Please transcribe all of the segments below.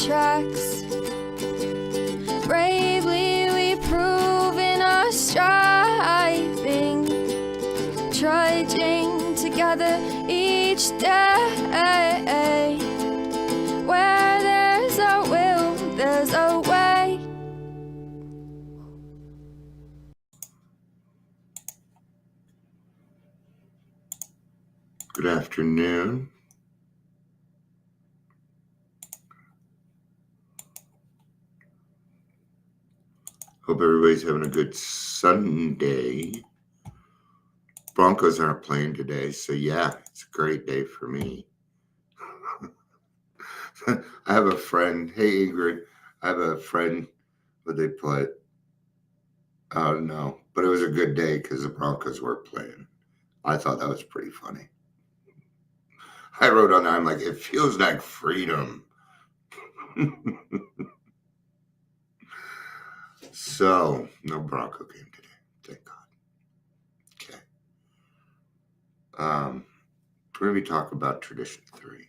tracks. Bravely we prove in our striving, trudging together each day. Where there's a will, there's a way. Good afternoon. Hope everybody's having a good Sunday. Broncos aren't playing today, so yeah, it's a great day for me. I have a friend. Hey, Ingrid. I have a friend where they play. Oh, no. But it was a good day because the Broncos were playing. I thought that was pretty funny. I wrote on there, I'm like, it feels like freedom. So, no Bronco game today. Thank God. Okay. We're going to be talking about Tradition 3.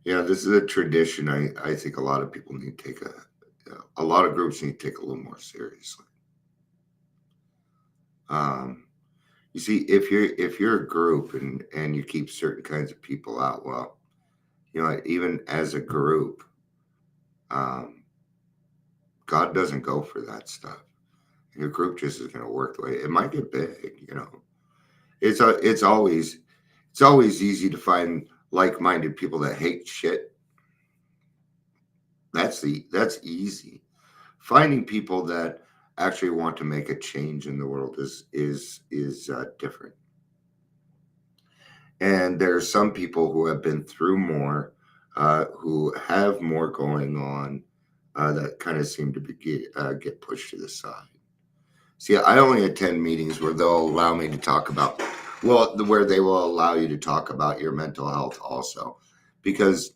This is a tradition I think a lot of people need to take a lot of groups need to take a little more seriously. You see, if you're a group and you keep certain kinds of people out, well, even as a group, God doesn't go for that stuff. Your group just is going to work the way it might get big. It's always easy to find like-minded people that hate shit. That's easy. Finding people that actually want to make a change in the world is different. And there are some people who have been through more, who have more going on, that kind of seem to get pushed to the side. See, I only attend meetings where they'll allow me to talk about, where they will allow you to talk about your mental health also. Because,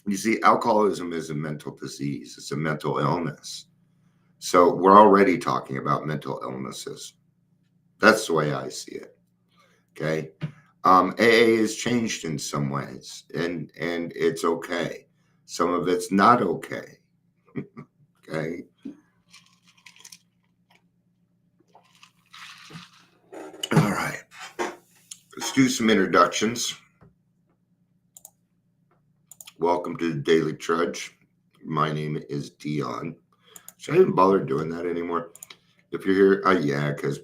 you see, alcoholism is a mental disease. It's a mental illness. So we're already talking about mental illnesses. That's the way I see it. Okay. AA has changed in some ways, and it's okay. Some of it's not okay. Okay. All right. Let's do some introductions. Welcome to the Daily Trudge. My name is Dion. Should I even bother doing that anymore? If you're here, yeah, because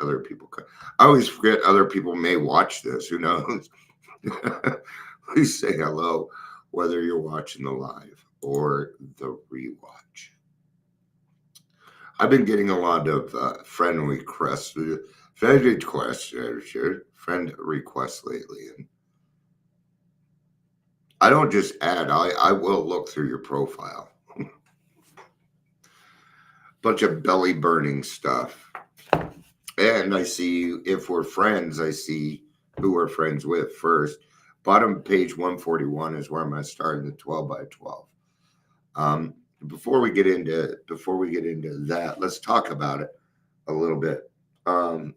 other people. I always forget other people may watch this. Who knows? Please say hello, whether you're watching the live or the rewatch. I've been getting a lot of friend requests lately, and I don't just add. I will look through your profile. Bunch of belly burning stuff. And I see, if we're friends, I see who we're friends with first. Bottom page 141 is where I'm going to start in the 12 by 12. Before we get into that, let's talk about it a little bit. The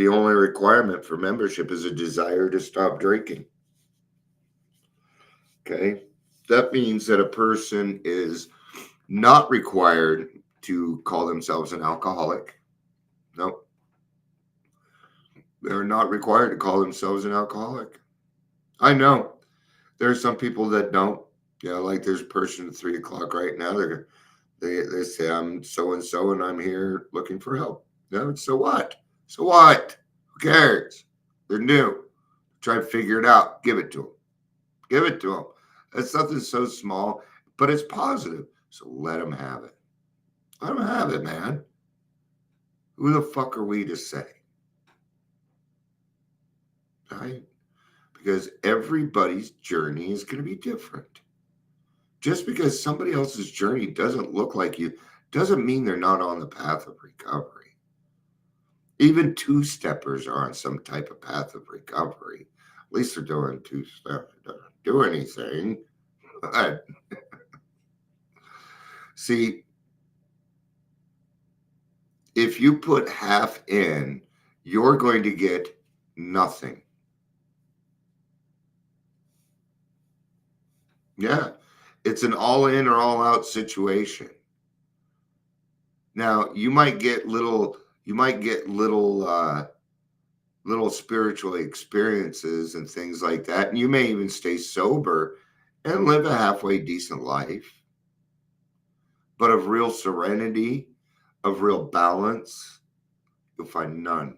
only requirement for membership is a desire to stop drinking. Okay. That means that a person is not required to call themselves an alcoholic. Nope. They're not required to call themselves an alcoholic. I know there are some people that don't. Like there's a person at 3:00 right now. They say, I'm so and so, and I'm here looking for help. So what? So what? Who cares? They're new. Try to figure it out. Give it to them. Give it to them. It's something so small, but it's positive. So let them have it. Let them have it, man. Who the fuck are we to say? Right? Because everybody's journey is going to be different. Just because somebody else's journey doesn't look like you doesn't mean they're not on the path of recovery. Even two-steppers are on some type of path of recovery. At least they're doing two-steps. They don't do anything. But see, if you put half in, you're going to get nothing. Yeah. It's an all in or all out situation. Now, you might get little spiritual experiences and things like that. And you may even stay sober and live a halfway decent life, but of real serenity, of real balance, you'll find none.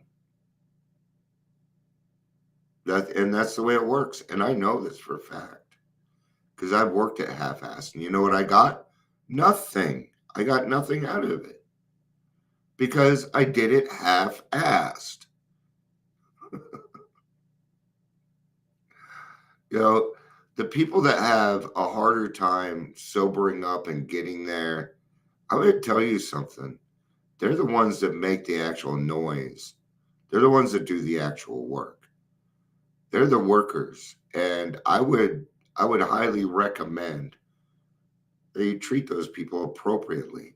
That's the way it works. And I know this for a fact because I've worked at half-assed. And you know what I got? Nothing. I got nothing out of it because I did it half-assed. You know, the people that have a harder time sobering up and getting there, I'm going to tell you something. They're the ones that make the actual noise. They're the ones that do the actual work. They're the workers. And I would highly recommend that you treat those people appropriately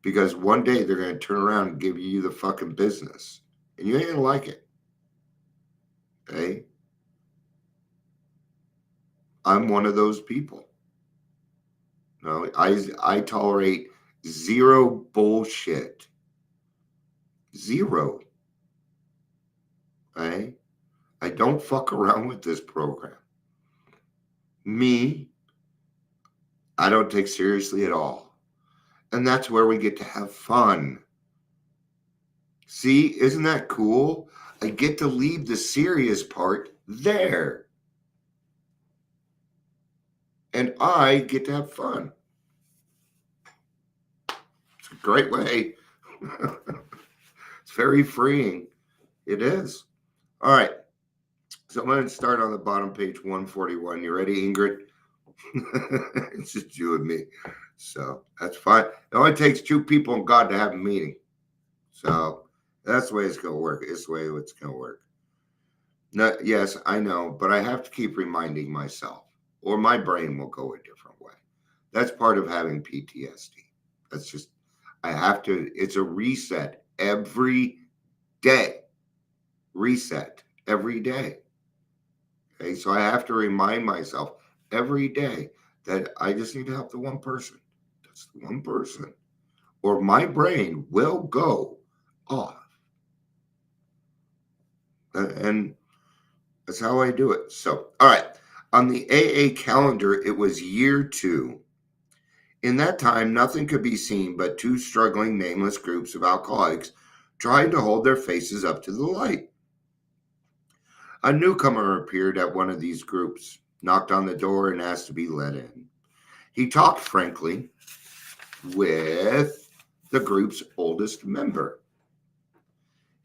because one day they're going to turn around and give you the fucking business and you ain't going to like it. Okay? I'm one of those people. No, I tolerate zero bullshit. Zero. Okay? I don't fuck around with this program. Me, I don't take seriously at all. And that's where we get to have fun. See, isn't that cool? I get to leave the serious part there. And I get to have fun. It's a great way. It's very freeing. It is. All right. So I'm going to start on the bottom page 141. You ready, Ingrid? It's just you and me. So that's fine. It only takes two people and God to have a meeting. So that's the way it's going to work. It's the way it's going to work. No, yes, I know, but I have to keep reminding myself, or my brain will go a different way. That's part of having PTSD. That's just, I have to, it's a reset every day. Reset every day. Okay, so I have to remind myself every day that I just need to help the one person. That's the one person. Or my brain will go off. And that's how I do it. So, all right. On the AA calendar, it was year 2. In that time, nothing could be seen but two struggling, nameless groups of alcoholics trying to hold their faces up to the light. A newcomer appeared at one of these groups, knocked on the door, and asked to be let in. He talked frankly with the group's oldest member.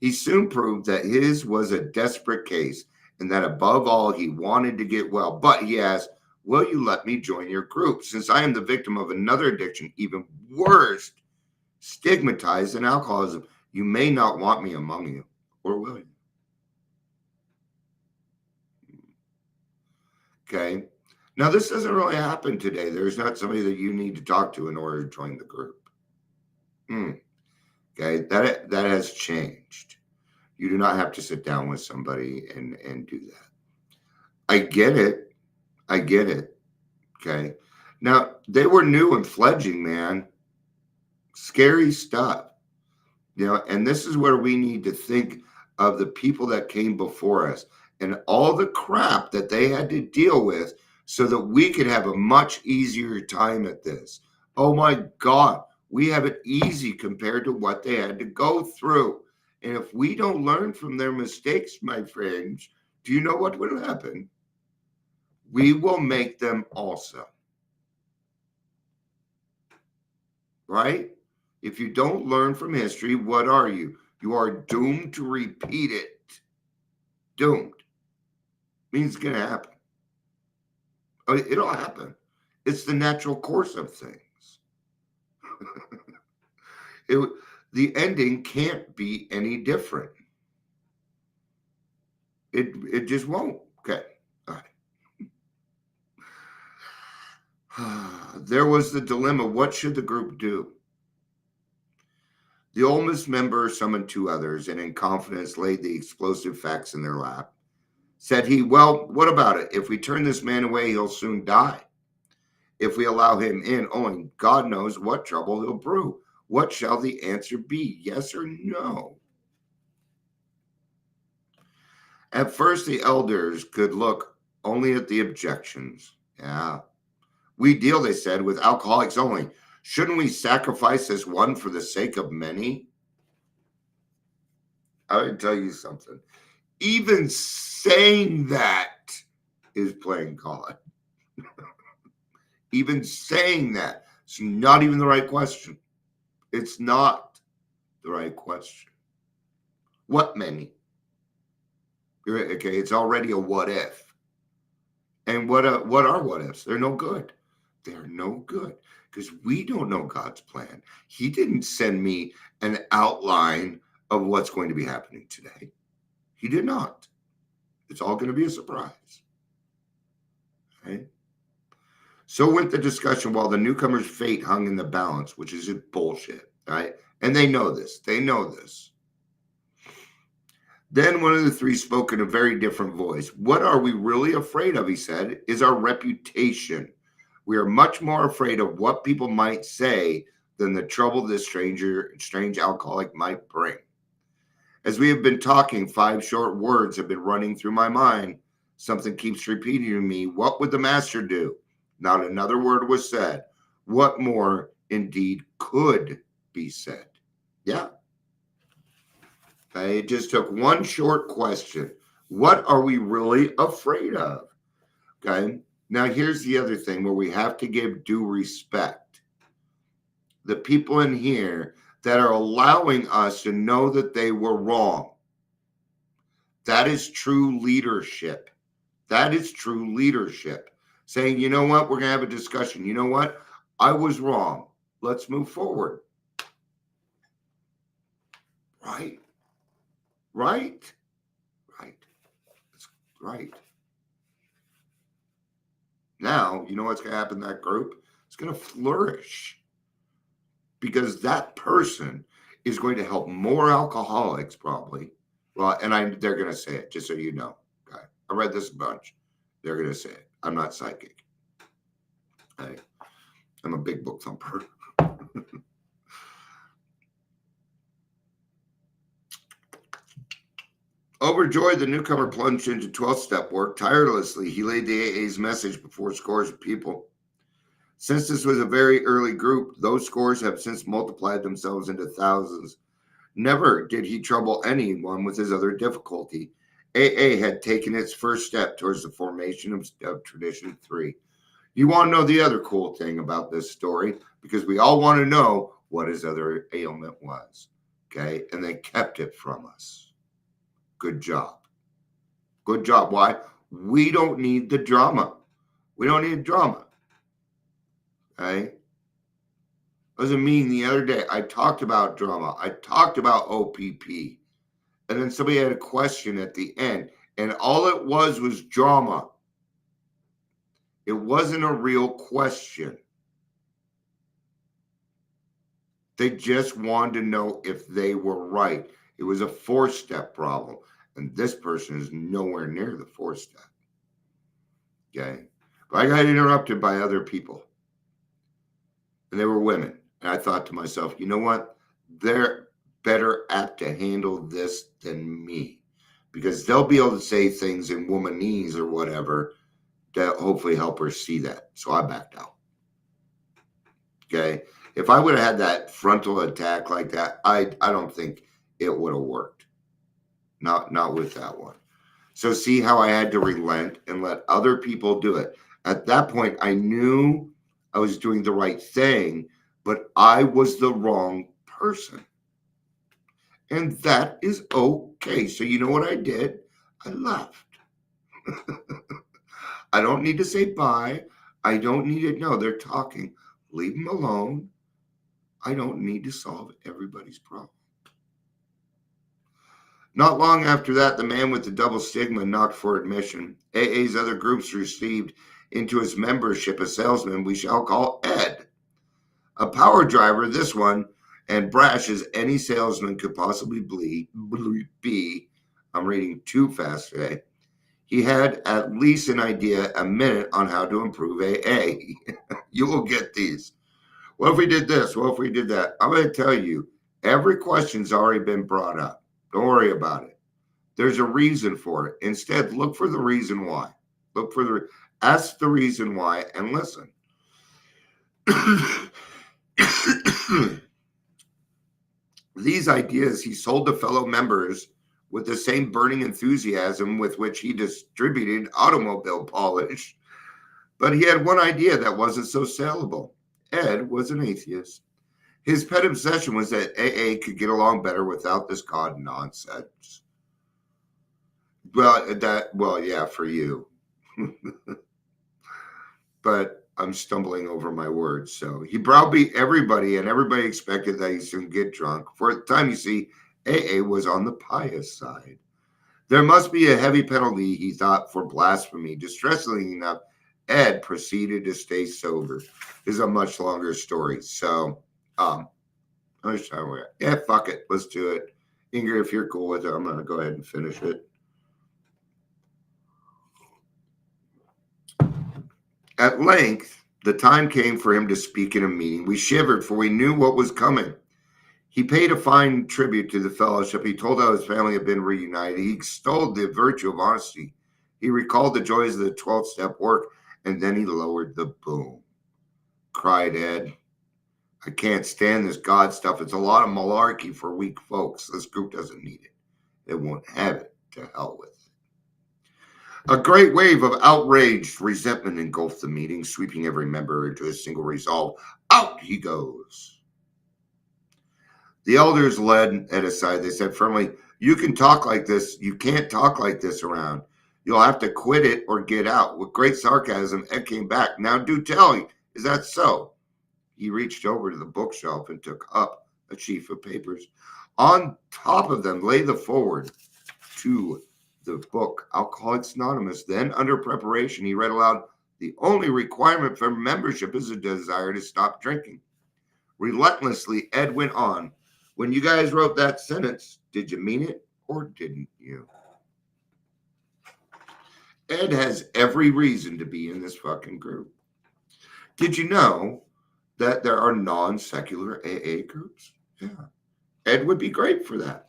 He soon proved that his was a desperate case and that above all, he wanted to get well. But he asked, "Will you let me join your group? Since I am the victim of another addiction, even worse, stigmatized in alcoholism, you may not want me among you, or will you?" Okay. Now, this doesn't really happen today. There's not somebody that you need to talk to in order to join the group. Okay. That has changed. You do not have to sit down with somebody and do that. I get it. I get it. Okay. Now, they were new and fledgling, man. Scary stuff. And this is where we need to think of the people that came before us and all the crap that they had to deal with so that we could have a much easier time at this. Oh my God, we have it easy compared to what they had to go through. And if we don't learn from their mistakes, my friends, do you know what will happen? We will make them also. Right? If you don't learn from history, what are you? You are doomed to repeat it. Doomed. Means it's going to happen. It'll happen. It's the natural course of things. The ending can't be any different. It just won't. Okay. All right. There was the dilemma. What should the group do? The oldest member summoned two others and in confidence laid the explosive facts in their lap. Said he, well, what about it? If we turn this man away, he'll soon die. If we allow him in, only God knows what trouble he'll brew. What shall the answer be? Yes or no? At first, the elders could look only at the objections. Yeah. We deal, they said, with alcoholics only. Shouldn't we sacrifice this one for the sake of many? I would tell you something. Even saying that is playing God. Even saying that, it's not even the right question. It's not the right question. What many? Okay, it's already a what if. And what are what ifs? They're no good. They're no good because we don't know God's plan. He didn't send me an outline of what's going to be happening today. He did not. It's all going to be a surprise. Okay? So went the discussion while the newcomer's fate hung in the balance, which is bullshit, right? And they know this. They know this. Then one of the three spoke in a very different voice. What are we really afraid of, he said, is our reputation. We are much more afraid of what people might say than the trouble this strange alcoholic might bring. As we have been talking, 5 short words have been running through my mind. Something keeps repeating to me. What would the master do? Not another word was said. What more indeed could be said? Yeah. Okay, it just took one short question. What are we really afraid of? Okay. Now, here's the other thing where we have to give due respect. The people in here that are allowing us to know that they were wrong. That is true leadership. That is true leadership. Saying, you know what, we're going to have a discussion. You know what, I was wrong. Let's move forward. Right. Right. Right. That's right. Now, you know what's going to happen in that group? It's going to flourish because that person is going to help more alcoholics probably. Well, and they're going to say it, just so you know. Okay. I read this a bunch. They're going to say it. I'm not psychic. I'm a big book thumper. Overjoyed, the newcomer plunged into 12-step work. Tirelessly, he laid the AA's message before scores of people. Since this was a very early group, those scores have since multiplied themselves into thousands. Never did he trouble anyone with his other difficulty. AA had taken its first step towards the formation of Tradition 3. You want to know the other cool thing about this story? Because we all want to know what his other ailment was. Okay? And they kept it from us. Good job. Good job. Why? We don't need the drama. We don't need drama. Okay? Doesn't mean the other day I talked about drama. I talked about OPP. And then somebody had a question at the end. And all it was drama. It wasn't a real question. They just wanted to know if they were right. It was a 4-step problem. And this person is nowhere near the 4-step. Okay. But I got interrupted by other people. And they were women. And I thought to myself, you know what? They're better apt to handle this than me. Because they'll be able to say things in womanese or whatever to hopefully help her see that. So I backed out. Okay. If I would have had that frontal attack like that, I don't think it would have worked. Not with that one. So see how I had to relent and let other people do it. At that point, I knew I was doing the right thing, but I was the wrong person. And that is okay. So you know what I did? I left. I don't need to say bye. I don't need to know they're talking. Leave them alone. I don't need to solve everybody's problem. Not long after that, the man with the double stigma knocked for admission. AA's other groups received into his membership a salesman we shall call Ed. A power driver, this one, and brash as any salesman could possibly be. I'm reading too fast today. He had at least an idea a minute on how to improve AA. You will get these. What if we did this? What if we did that? I'm going to tell you, every question's already been brought up. Don't worry about it. There's a reason for it. Instead, look for the reason why. Ask the reason why and listen. These ideas he sold to fellow members with the same burning enthusiasm with which he distributed automobile polish. But he had one idea that wasn't so saleable. Ed was an atheist. His pet obsession was that AA could get along better without this God nonsense. Well, yeah, for you. But I'm stumbling over my words. So he browbeat everybody, and everybody expected that he soon get drunk. For the time, you see, AA was on the pious side. There must be a heavy penalty, he thought, for blasphemy. Distressingly enough, Ed proceeded to stay sober. This is a much longer story. So, yeah, fuck it. Let's do it. Ingrid, if you're cool with it, I'm going to go ahead and finish it. At length, the time came for him to speak in a meeting. We shivered, for we knew what was coming. He paid a fine tribute to the fellowship. He told how his family had been reunited. He extolled the virtue of honesty. He recalled the joys of the 12-step work, and then he lowered the boom. Cried Ed. I can't stand this God stuff. It's a lot of malarkey for weak folks. This group doesn't need it. It won't have it. To hell with it. A great wave of outraged resentment engulfed the meeting, sweeping every member into a single resolve. Out he goes. The elders led Ed aside. They said firmly, you can talk like this. You can't talk like this around. You'll have to quit it or get out. With great sarcasm, Ed came back. Now do tell me, is that so? He reached over to the bookshelf and took up a sheaf of papers. On top of them lay the foreword to the book, Alcoholics Anonymous. Then, under preparation, he read aloud, the only requirement for membership is a desire to stop drinking. Relentlessly, Ed went on. When you guys wrote that sentence, did you mean it or didn't you? Ed has every reason to be in this fucking group. Did you know that there are non-secular AA groups? Yeah. Ed would be great for that.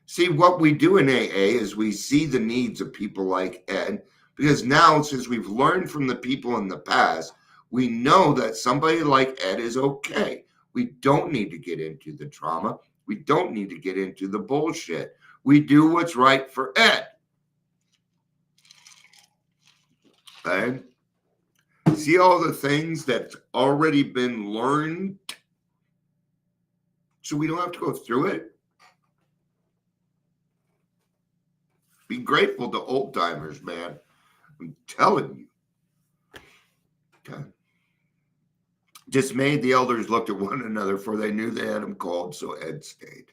See, what we do in AA is we see the needs of people like Ed, because now, since we've learned from the people in the past, we know that somebody like Ed is okay. We don't need to get into the drama. We don't need to get into the bullshit. We do what's right for Ed. Okay? See all the things that's already been learned? So we don't have to go through it. Be grateful to old timers, man. I'm telling you. Okay. Dismayed, the elders looked at one another, for they knew they had him called, so Ed stayed.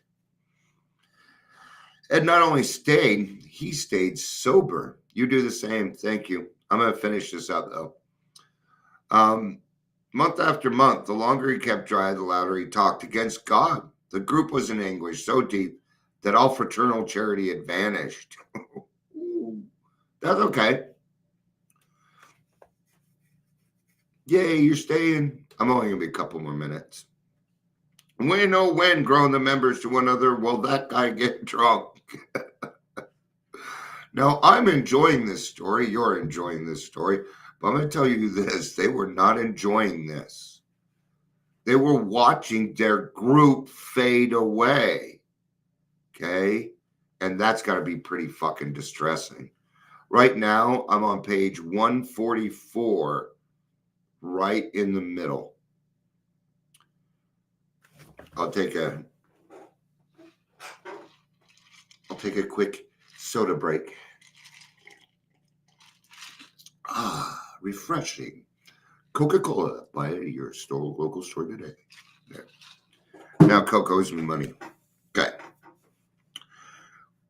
Ed not only stayed, he stayed sober. You do the same. Thank you. I'm going to finish this up, though. Month after month, the longer he kept dry, the louder he talked against God. The group was in anguish so deep that all fraternal charity had vanished. That's okay. Yay, you're staying. I'm only going to be a couple more minutes. When, oh, when, groaned the members to one another, will that guy get drunk? Now, I'm enjoying this story. You're enjoying this story. But I'm going to tell you this. They were not enjoying this. They were watching their group fade away. Okay? And that's got to be pretty fucking distressing. Right now, I'm on page 144, right in the middle. I'll take a quick soda break. Refreshing. Coca-Cola by your local store today. There. Now Coke owes me money. Okay.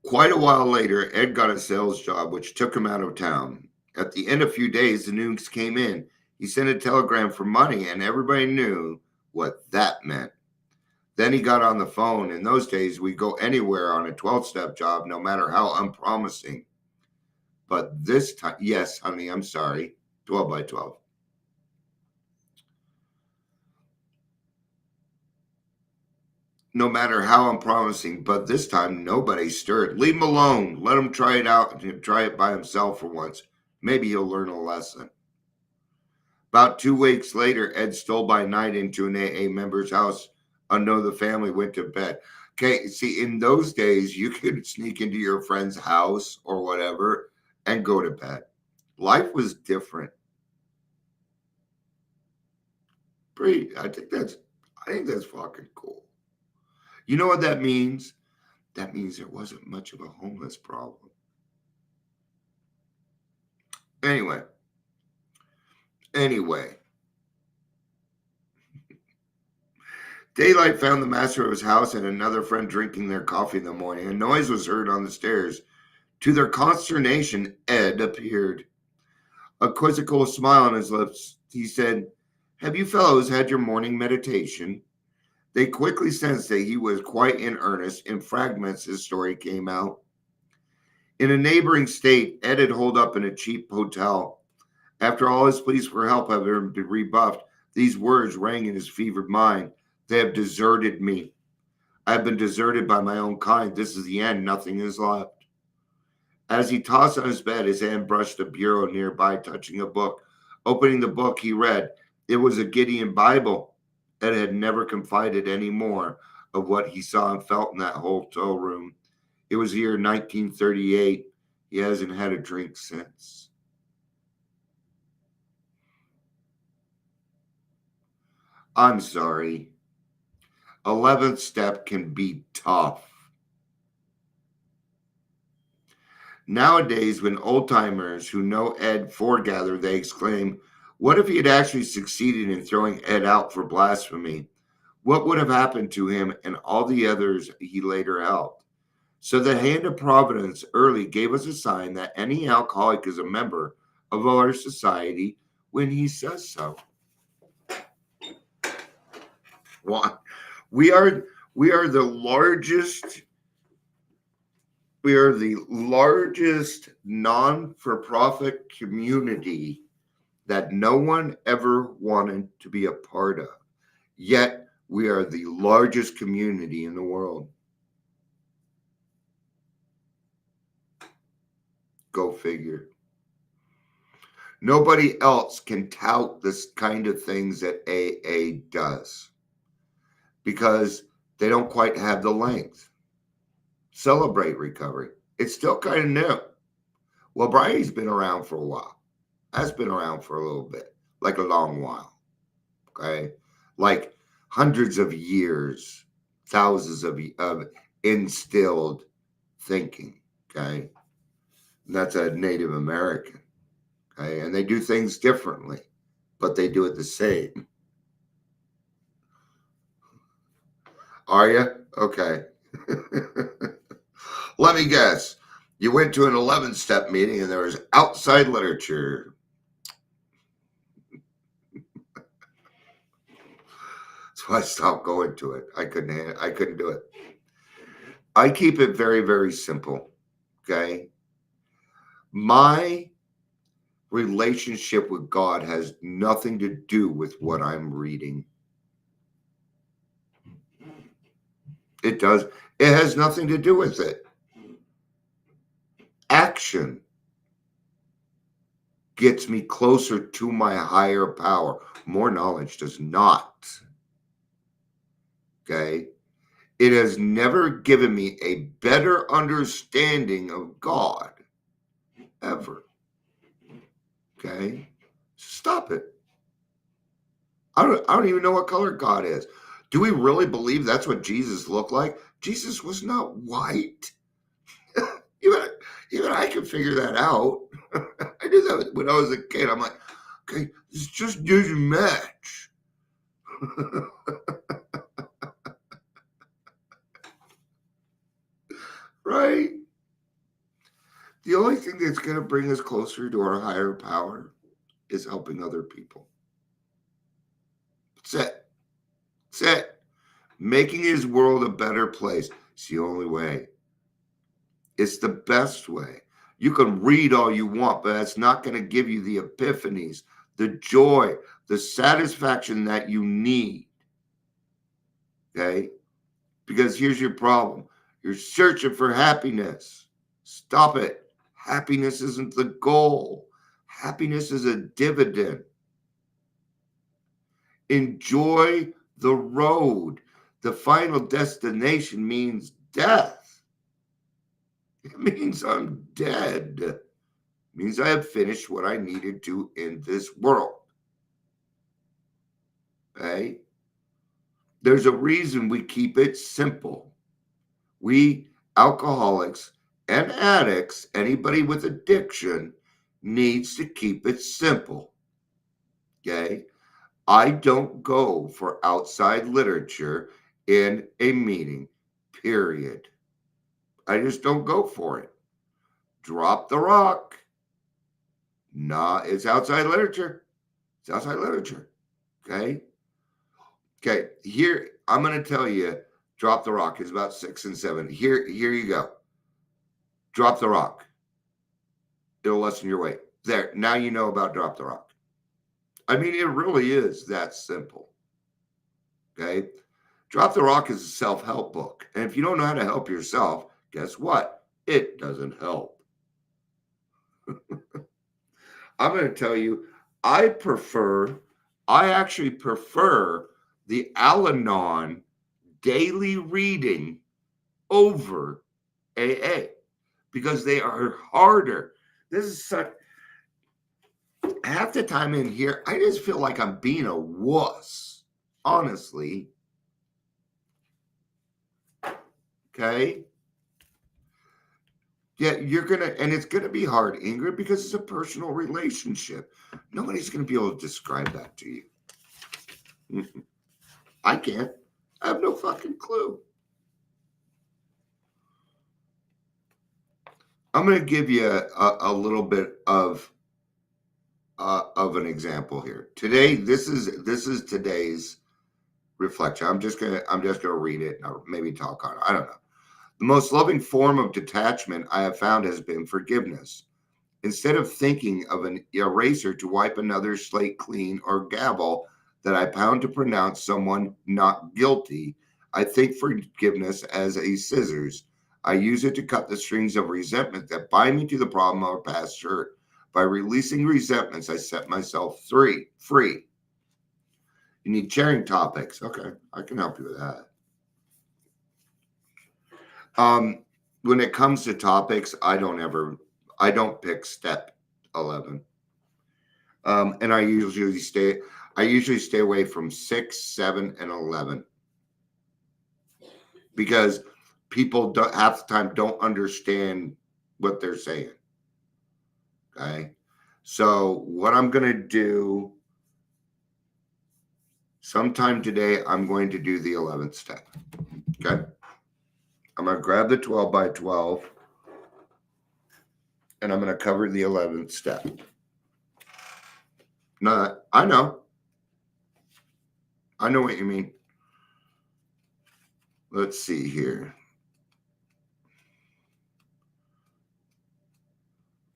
Quite a while later, Ed got a sales job, which took him out of town. At the end of a few days, the news came in. He sent a telegram for money, and everybody knew what that meant. Then he got on the phone. In those days, we'd go anywhere on a 12-step job, no matter how unpromising. But this time, yes, honey, I'm sorry. 12 by 12. No matter how unpromising, but this time nobody stirred. Leave him alone. Let him try it out and try it by himself for once. Maybe he'll learn a lesson. About 2 weeks later, Ed stole by night into an AA member's house. Unknown the family went to bed. Okay, see, in those days, you could sneak into your friend's house or whatever and go to bed. Life was different. I think that's fucking cool. You know what that means? That means there wasn't much of a homeless problem. Anyway. Daylight found the master of his house and another friend drinking their coffee in the morning. A noise was heard on the stairs. To their consternation, Ed appeared. A quizzical smile on his lips, he said, "Have you fellows had your morning meditation?" They quickly sensed that he was quite in earnest. In fragments, his story came out. In a neighboring state, Ed had holed up in a cheap hotel. After all his pleas for help had been rebuffed, these words rang in his fevered mind. "They have deserted me. I have been deserted by my own kind. This is the end. Nothing is left." As he tossed on his bed, his hand brushed a bureau nearby, touching a book. Opening the book, he read. It was a Gideon Bible. Ed had never confided any more of what he saw and felt in that hotel room. It was the year 1938. He hasn't had a drink since. I'm sorry. 11th step can be tough. Nowadays, when old-timers who know Ed foregather, they exclaim, what if he had actually succeeded in throwing Ed out for blasphemy? What would have happened to him and all the others he later helped? So the hand of providence early gave us a sign that any alcoholic is a member of our society when he says so. Well, we are the largest non-for-profit community that no one ever wanted to be a part of. Yet we are the largest community in the world. Go figure. Nobody else can tout this kind of things that AA does because they don't quite have the length. Celebrate recovery. It's still kind of new. Well, Brian's been around for a while. That's been around for a little bit, like a long while. Okay. Like hundreds of years, thousands of instilled thinking. Okay. And that's a Native American. Okay. And they do things differently, but they do it the same. Are you? Okay. Let me guess. You went to an 11-step meeting and there was outside literature. So I stopped going to it. I couldn't do it. I keep it very, very simple. Okay. My relationship with God has nothing to do with what I'm reading. It does. It has nothing to do with it. Action gets me closer to my higher power. More knowledge does not. Okay. It has never given me a better understanding of God ever. Okay. Stop it. I don't even know what color God is. Do we really believe that's what Jesus looked like? Jesus was not white. Even I could figure that out. I did that when I was a kid. I'm like, okay, this just doesn't match. Right? The only thing that's going to bring us closer to our higher power is helping other people. That's it. That's it. Making his world a better place. It's the only way. It's the best way. You can read all you want, but that's not going to give you the epiphanies, the joy, the satisfaction that you need. Okay? Because here's your problem. You're searching for happiness. Stop it. Happiness isn't the goal. Happiness is a dividend. Enjoy the road. The final destination means death. It means I'm dead. It means I have finished what I needed to in this world. Okay? There's a reason we keep it simple. We alcoholics and addicts, anybody with addiction, needs to keep it simple. Okay? I don't go for outside literature in a meeting, period. I just don't go for it. Drop the rock. Nah, it's outside literature. It's outside literature. Okay? Okay, here, I'm going to tell you, drop the rock is about 6 and 7. Here you go. Drop the rock. It'll lessen your weight. There, now you know about drop the rock. I mean, it really is that simple. Okay? Drop the Rock is a self-help book. And if you don't know how to help yourself, guess what? It doesn't help. I'm going to tell you, I actually prefer the Al-Anon daily reading over AA because they are harder. This is such, half the time in here, I just feel like I'm being a wuss, honestly. Okay? Yeah, you're going to, and it's going to be hard, Ingrid, because it's a personal relationship. Nobody's going to be able to describe that to you. I can't. I have no fucking clue. I'm going to give you a little bit of an example here. Today, this is today's reflection. I'm just gonna read it or maybe talk on it. I don't know. The most loving form of detachment I have found has been forgiveness. Instead of thinking of an eraser to wipe another slate clean or gavel that I pound to pronounce someone not guilty, I think forgiveness as a scissors. I use it to cut the strings of resentment that bind me to the problem of past hurt. By releasing resentments, I set myself free. You need sharing topics. Okay, I can help you with that. When it comes to topics, I don't pick step 11. And I usually stay away from 6, 7, and 11 because people half the time don't understand what they're saying. Okay. So what I'm going to do sometime today, I'm going to do the 11th step. Okay. I'm going to grab the 12 by 12 and I'm going to cover the 11th step. No, I know what you mean. Let's see here.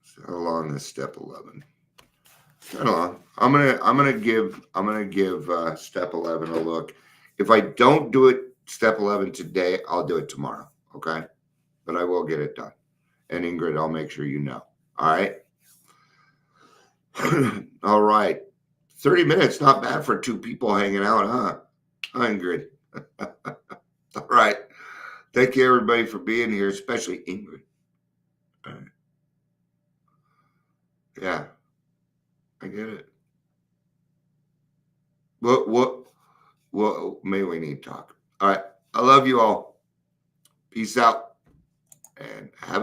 So how long is step 11? I don't know. I'm gonna give step 11 a look. If I don't do it step 11 today, I'll do it tomorrow. Okay, but I will get it done. And Ingrid, I'll make sure you know. All right. All right. 30 minutes, not bad for two people hanging out, huh? Ingrid. All right. Thank you, everybody, for being here, especially Ingrid. All right. Yeah, I get it. What? Maybe we need to talk. All right. I love you all. Peace out, and have